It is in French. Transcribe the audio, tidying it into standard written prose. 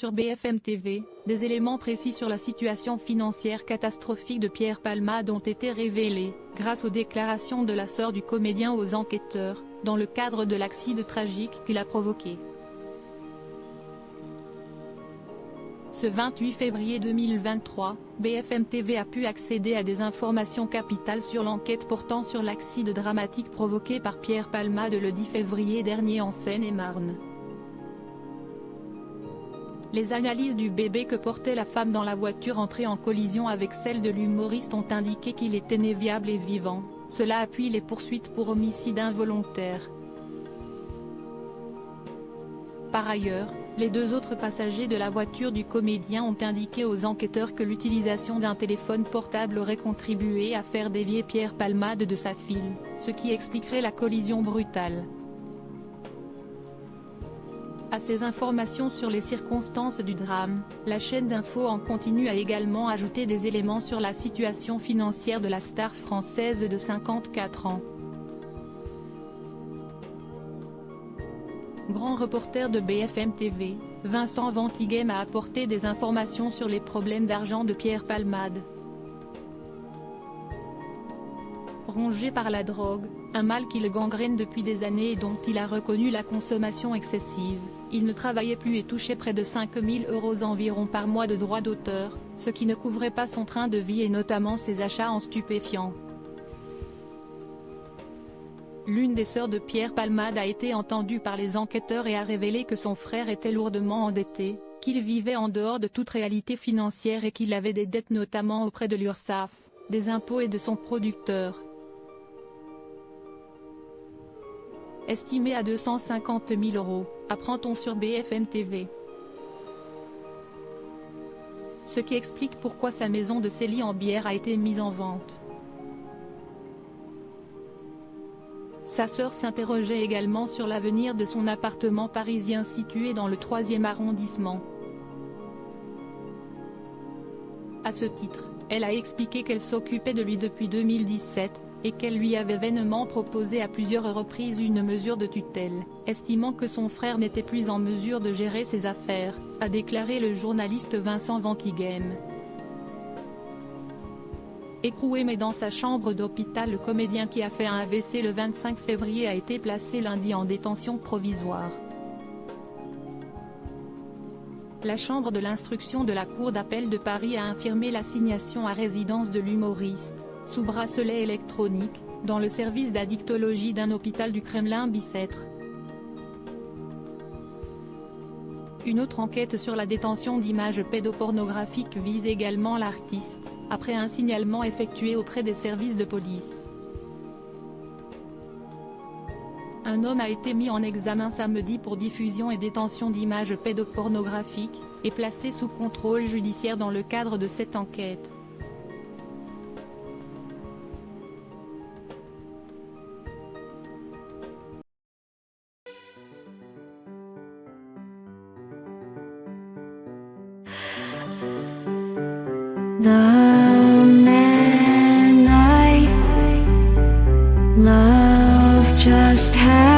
Sur BFM TV, des éléments précis sur la situation financière catastrophique de Pierre Palmade ont été révélés, grâce aux déclarations de la sœur du comédien aux enquêteurs, dans le cadre de l'accident tragique qu'il a provoqué. Ce 28 février 2023, BFM TV a pu accéder à des informations capitales sur l'enquête portant sur l'accident dramatique provoqué par Pierre Palmade le 10 février dernier en Seine-et-Marne. Les analyses du bébé que portait la femme dans la voiture entrée en collision avec celle de l'humoriste ont indiqué qu'il était né viable et vivant, cela appuie les poursuites pour homicide involontaire. Par ailleurs, les deux autres passagers de la voiture du comédien ont indiqué aux enquêteurs que l'utilisation d'un téléphone portable aurait contribué à faire dévier Pierre Palmade de sa file, ce qui expliquerait la collision brutale. À ces informations sur les circonstances du drame, la chaîne d'infos en continu a également ajouté des éléments sur la situation financière de la star française de 54 ans. Grand reporter de BFM TV, Vincent Ventighem a apporté des informations sur les problèmes d'argent de Pierre Palmade. Rongé par la drogue, un mal qui le gangrène depuis des années et dont il a reconnu la consommation excessive, il ne travaillait plus et touchait près de 5 000 € environ par mois de droits d'auteur, ce qui ne couvrait pas son train de vie et notamment ses achats en stupéfiants. L'une des sœurs de Pierre Palmade a été entendue par les enquêteurs et a révélé que son frère était lourdement endetté, qu'il vivait en dehors de toute réalité financière et qu'il avait des dettes notamment auprès de l'URSSAF, des impôts et de son producteur. Estimé à 250 000 €, apprend-on sur BFM TV. Ce qui explique pourquoi sa maison de Célie-en-Bière a été mise en vente. Sa sœur s'interrogeait également sur l'avenir de son appartement parisien situé dans le 3e arrondissement. À ce titre, elle a expliqué qu'elle s'occupait de lui depuis 2017, et qu'elle lui avait vainement proposé à plusieurs reprises une mesure de tutelle, estimant que son frère n'était plus en mesure de gérer ses affaires, a déclaré le journaliste Vincent Ventighem. Écroué mais dans sa chambre d'hôpital, le comédien qui a fait un AVC le 25 février a été placé lundi en détention provisoire. La chambre de l'instruction de la Cour d'appel de Paris a infirmé l'assignation à résidence de l'humoriste, sous bracelet électronique, dans le service d'addictologie d'un hôpital du Kremlin-Bicêtre. Une autre enquête sur la détention d'images pédopornographiques vise également l'artiste, après un signalement effectué auprès des services de police. Un homme a été mis en examen samedi pour diffusion et détention d'images pédopornographiques, et placé sous contrôle judiciaire dans le cadre de cette enquête. The man I love just had